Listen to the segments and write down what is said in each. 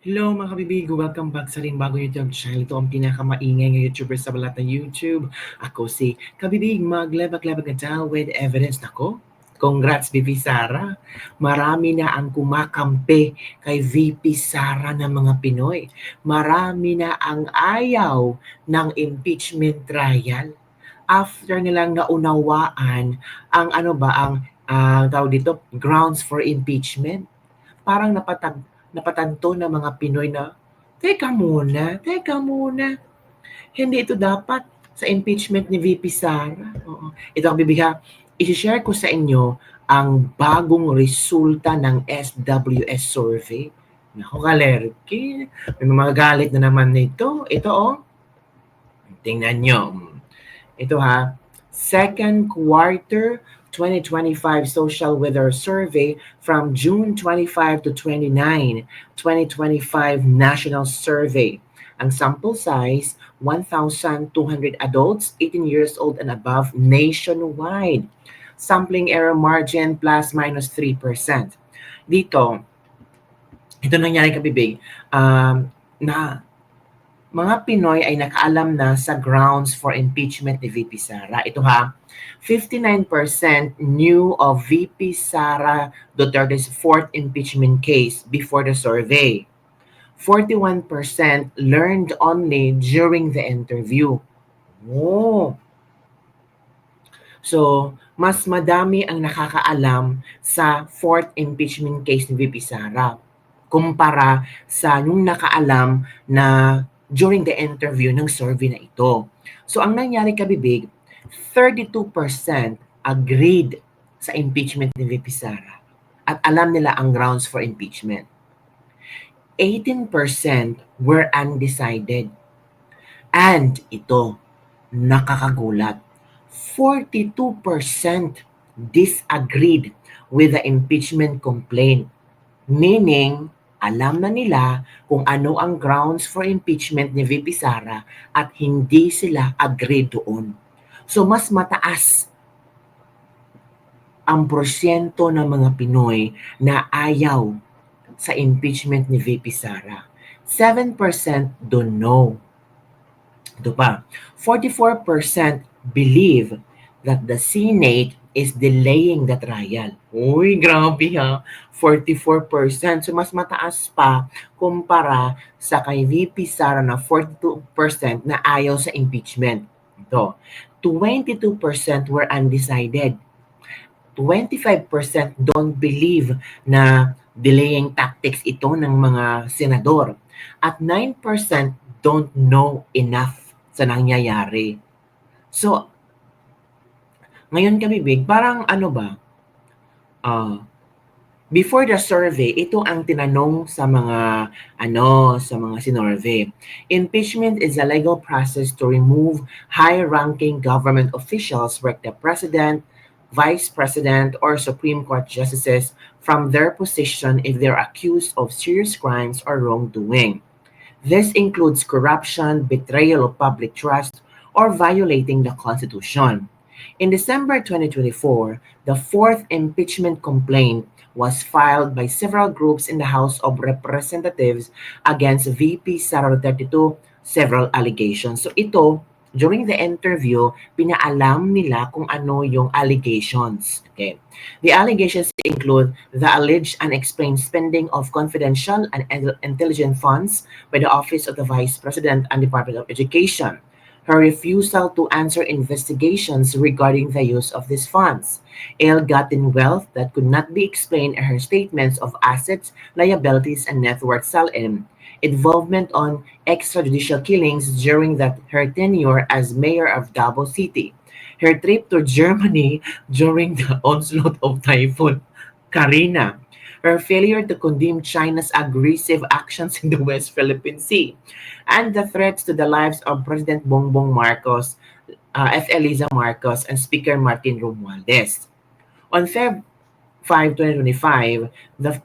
Hello mga kabibig! Welcome back sa ring bagong YouTube channel. Ito ang pinakamaingay ng YouTuber sa balat ng YouTube. Ako si Kabibig, maglabag-labag na tayo with evidence. Nako, congrats VP Sara. Marami na ang kumakampi kay VP Sara ng mga Pinoy. Marami na ang ayaw ng impeachment trial. After nilang naunawaan ang tawag dito, grounds for impeachment, parang napatanto ng mga Pinoy na, teka muna, hindi ito dapat sa impeachment ni VP Sara. Oo. Ito ang bibigha, i-share ko sa inyo ang bagong resulta ng SWS survey. Naku, kalerki, may mga galit na naman nito. Ito tingnan nyo. Ito second quarter 2025 Social Weather Survey from June 25 to 29, 2025 National Survey. Ang sample size, 1,200 adults 18 years old and above nationwide. Sampling error margin plus minus 3%. Dito, ito nangyari kabibig, na mga Pinoy ay nakaalam na sa grounds for impeachment ni VP Sara. Ito 59% knew of VP Sara Duterte's fourth impeachment case before the survey. 41% learned only during the interview. Oh. So, mas madami ang nakakaalam sa fourth impeachment case ni VP Sara kumpara sa nung nakaalam na during the interview ng survey na ito. So ang nangyari kabibig, 32% agreed sa impeachment ni VP Sara at alam nila ang grounds for impeachment. 18% were undecided. And ito, nakakagulat, 42% disagreed with the impeachment complaint. Meaning, alam na nila kung ano ang grounds for impeachment ni VP Sara at hindi sila agree doon. So mas mataas ang porsyento ng mga Pinoy na ayaw sa impeachment ni VP Sara. 7% don't know. Ito pa, 44% believe that the Senate is delaying the trial. Uy, grabe 44%. So mas mataas pa kumpara sa kay VP Sara na 42% na ayaw sa impeachment. Ito, 22% were undecided. 25% don't believe na delaying tactics ito ng mga senador. At 9% don't know enough sa nangyayari. So, ngayon kami, Big, parang before the survey, ito ang tinanong sa mga sinorvey. Impeachment is a legal process to remove high-ranking government officials like the president, vice president, or Supreme Court justices from their position if they're accused of serious crimes or wrongdoing. This includes corruption, betrayal of public trust, or violating the Constitution. In December 2024, the fourth impeachment complaint was filed by several groups in the House of Representatives against VP Sara Duterte to several allegations. So ito, during the interview, pinaalam nila kung ano yung allegations. Okay. The allegations include the alleged unexplained spending of confidential and intelligence funds by the Office of the Vice President and Department of Education, her refusal to answer investigations regarding the use of these funds, ill-gotten wealth that could not be explained in her statements of assets, liabilities, and net worth sell-in, involvement on extrajudicial killings during her tenure as mayor of Davao City, her trip to Germany during the onslaught of Typhoon Karina, her failure to condemn China's aggressive actions in the West Philippine Sea, and the threats to the lives of President Bongbong Marcos, F. Eliza Marcos, and Speaker Martin Romualdez. On Feb 5, 2025,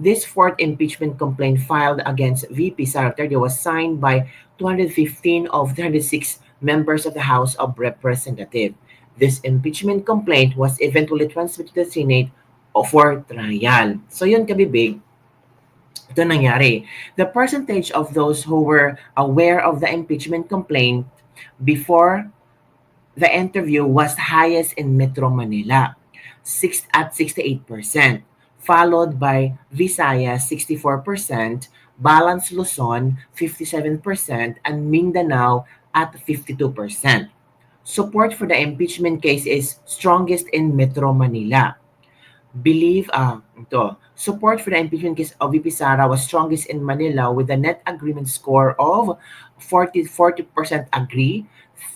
this fourth impeachment complaint filed against VP Sara Duterte was signed by 215 of 36 members of the House of Representatives. This impeachment complaint was eventually transmitted to the Senate for trial. So yun kabibig, Ito nangyari. The percentage of those who were aware of the impeachment complaint before the interview was highest in Metro Manila, at 68%, followed by Visayas 64%, Balance Luzon 57%, and Mindanao at 52%. Support for the impeachment case is strongest in Metro Manila. Support for the impeachment case of VP Sara was strongest in Manila with a net agreement score of 40% agree,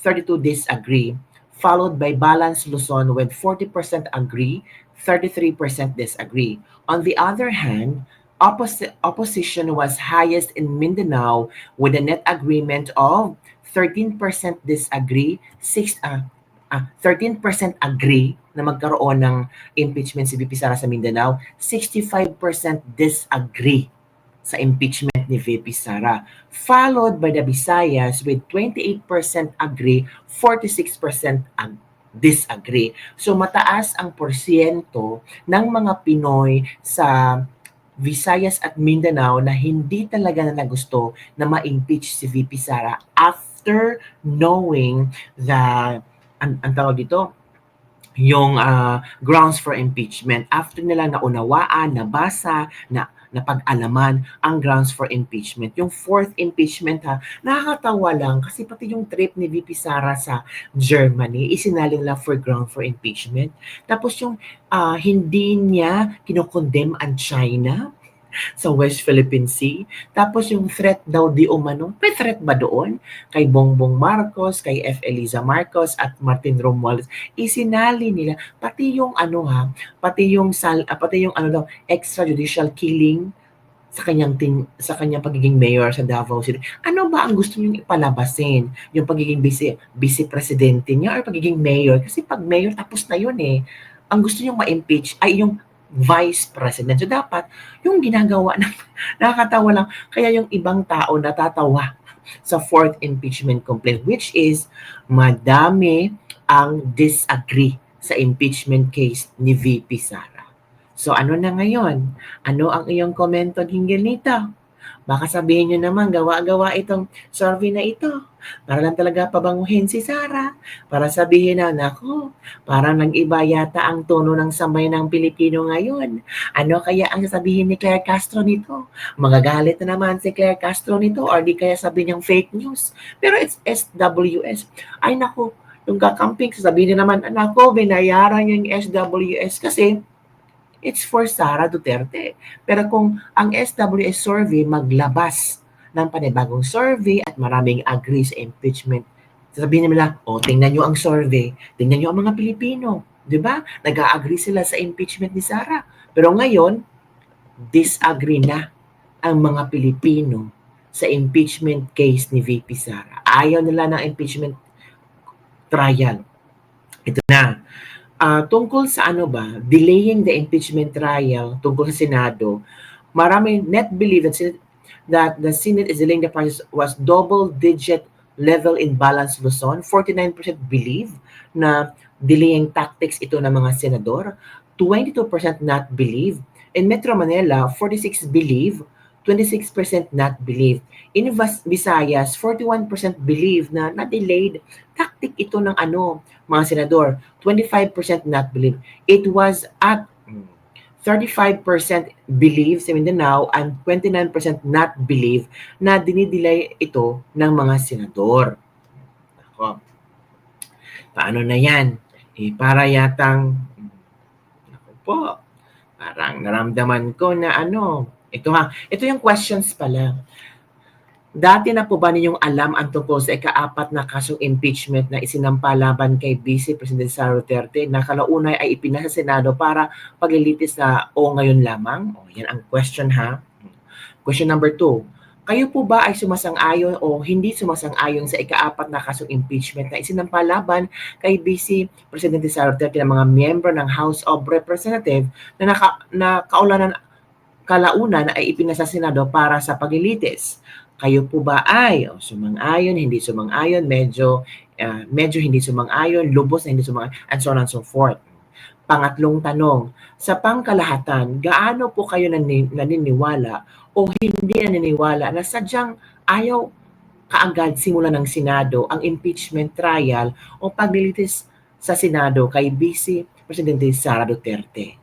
32 disagree, followed by Balance Luzon with 40% agree, 33% disagree. On the other hand, opposition was highest in Mindanao with a net agreement of 13% disagree, 13% agree na magkaroon ng impeachment si VP Sara sa Mindanao, 65% disagree sa impeachment ni VP Sara. Followed by the Visayas with 28% agree, 46% disagree. So mataas ang porsyento ng mga Pinoy sa Visayas at Mindanao na hindi talaga na gusto na ma-impeach si VP Sara after knowing the ang tawag dito, yung grounds for impeachment. After nila naunawaan, nabasa, napag-alaman ang grounds for impeachment. Yung fourth impeachment nakakatawa lang kasi pati yung trip ni VP Sara sa Germany, isinalin lang for ground for impeachment. Tapos yung hindi niya kinokondemn ang China sa West Philippine Sea. Tapos yung threat daw di umano, may threat ba doon? Kay Bongbong Marcos, kay F. Eliza Marcos at Martin Romualdez. Isinali nila pati yung pati yung extrajudicial killing sa kanyang pagiging mayor sa Davao City. Ano ba ang gusto niyong ipalabasin? Yung pagiging vice presidente niya or pagiging mayor? Kasi pag mayor tapos na yun eh. Ang gusto niyong ma-impeach ay yung vice president. So dapat yung ginagawa ng nakakatawa lang kaya yung ibang tao natatawa sa fourth impeachment complaint which is madami ang disagree sa impeachment case ni VP Sara. So ano na ngayon? Ano ang iyong komento hinggil nito? Baka sabihin nyo naman, gawa-gawa itong survey na ito. Para lang talaga pabanguhin si Sara. Para sabihin na, nako, parang nag-iba yata ang tono ng samay ng Pilipino ngayon. Ano kaya ang sasabihin ni Claire Castro nito? Magagalit na naman si Claire Castro nito or di kaya sabihin niyang fake news. Pero it's SWS. Ay nako, yung kakamping, sasabihin na naman, nako, binayaran yung SWS kasi it's for Sara Duterte. Pero kung ang SWS survey maglabas ng panibagong survey at maraming agree sa impeachment, sasabihin nila, tingnan nyo ang survey, tingnan nyo ang mga Pilipino. Di ba? Nag-agree sila sa impeachment ni Sara. Pero ngayon, disagree na ang mga Pilipino sa impeachment case ni VP Sara. Ayaw nila ng impeachment trial. Ito na. Tungkol sa delaying the impeachment trial tungkol sa Senado, marami net believe that the Senate is delaying the process was double-digit level in Balance Luzon. 49% believe na delaying tactics ito ng mga senador. 22% not believe. In Metro Manila, 46% believe. 26% not believe. In Visayas, 41% believe na na-delayed tactic ito ng mga senador. 25% not believe. It was at 35% believe sa Mindanao and 29% not believe na dinidelay ito ng mga senador. Ako. Paano na yan? Para yatang, parang naramdaman ko na ito yung questions pala. Dati na po ba ninyong alam ang tungkol sa ika-4 na kasong impeachment na isinampa laban kay Vice President Sara Duterte na kalaunay ay ipinasa sa Senado para paglilitis na ngayon lamang? Yan ang question ha. Question number 2. Kayo po ba ay sumasang-ayon o hindi sumasang-ayon sa ika-4 na kasong impeachment na isinampa laban kay Vice Presidente Sara Duterte ng mga miyembro ng House of Representatives na kalaunan ay ipinasa sa Senado para sa paglilitis? Kayo po ba ay sumang-ayon, hindi sumang-ayon, medyo hindi sumang-ayon, lubos na hindi sumang-ayon, and so on and so forth. Pangatlong tanong, sa pangkalahatan, gaano po kayo naniniwala o hindi naniniwala na sadyang ayaw kaagad simula ng Senado ang impeachment trial o paglilitis sa Senado kay Vice Presidente Sara Duterte?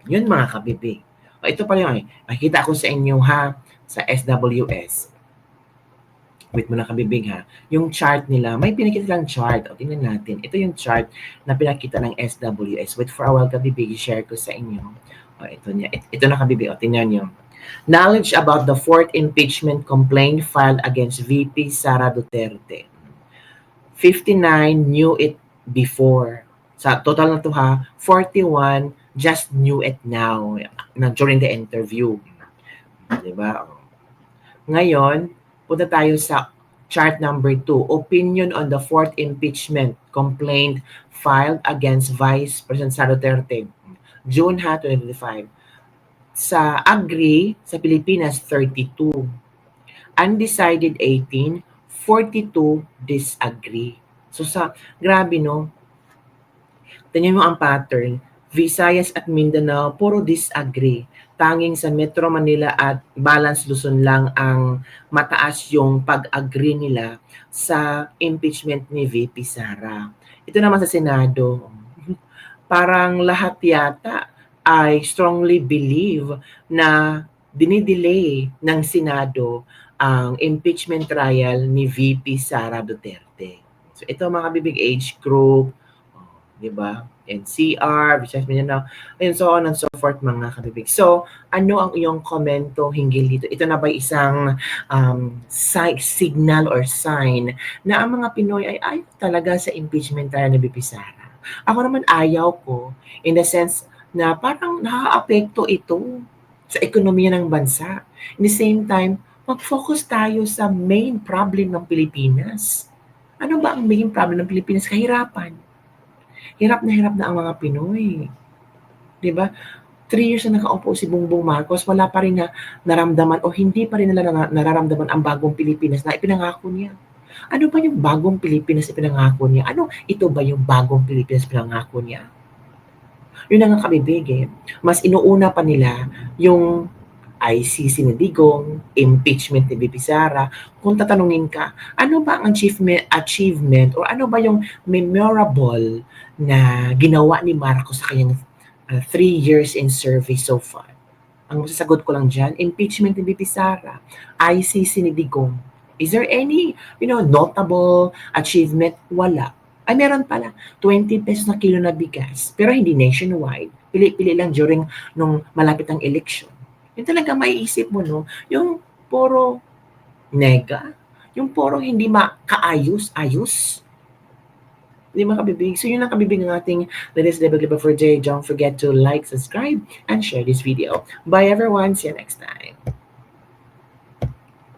Yun mga kabibig. O ito pa yun, makikita ko sa inyo ha, sa SWS. Wait mo na kabibig ha. Yung chart nila, may pinakita lang chart. O tingnan natin. Ito yung chart na pinakita ng SWS. Wait for a while kabibig, i-share ko sa inyo. O ito niya. Ito na kabibig. O tingnan nyo. Knowledge about the fourth impeachment complaint filed against VP Sara Duterte. 59 knew it before. Sa total na to ha, 41 just knew it now during the interview. Diba? Ngayon, punta tayo sa chart number 2. Opinion on the fourth impeachment complaint filed against Vice President Sara Duterte. June 2025. Sa agree, sa Pilipinas, 32. Undecided, 18. 42 disagree. So grabe no. Tingnan mo ang pattern. Visayas at Mindanao, puro disagree. Tanging sa Metro Manila at Balance Luzon lang ang mataas yung pag-agree nila sa impeachment ni VP Sara. Ito naman sa Senado, parang lahat yata ay strongly believe na dinidelay ng Senado ang impeachment trial ni VP Sara Duterte. So ito mga bibig age group, di ba? NCR, Visayas Mindanao, and so on and so forth mga kabibig. So, ano ang iyong komento hinggil dito? Ito na ba isang signal or sign na ang mga Pinoy ay ayaw talaga sa impeachment trial ni VP Sara? Ako naman ayaw ko in the sense na parang nakaka-apekto ito sa ekonomiya ng bansa. In the same time, mag-focus tayo sa main problem ng Pilipinas. Ano ba ang main problem ng Pilipinas? Kahirapan. Hirap na ang mga Pinoy. 'Di ba? 3 years na nakaupo si Bongbong Marcos, wala pa rin na naramdaman o hindi pa rin nila nararamdaman ang bagong Pilipinas na ipinangako niya. Ano ba yung bagong Pilipinas na pinangako niya? Ano ito ba yung bagong Pilipinas pinangako niya? Yun ang kabibig eh. Mas inuuna pa nila yung ICC ni Digong, impeachment ni VP Sara. Kung tatanungin ka, ano ba ang achievement or ano ba yung memorable na ginawa ni Marcos sa kanyang 3 years in service so far? Ang masasagot ko lang dyan, impeachment ni VP Sara, ICC ni Digong. Is there any, notable achievement? Wala. Ay, meron pala. 20 pesos na kilo na bigas. Pero hindi nationwide. Pili-pili lang during nung malapit ang election. Yun talaga maiisip mo, no? Yung puro nega, yung puro hindi makaayos-ayos. Hindi makabibig. So yun ang kabibig ng ating latest Level Clip for Jay. Don't forget to like, subscribe, and share this video. Bye everyone. See you next time.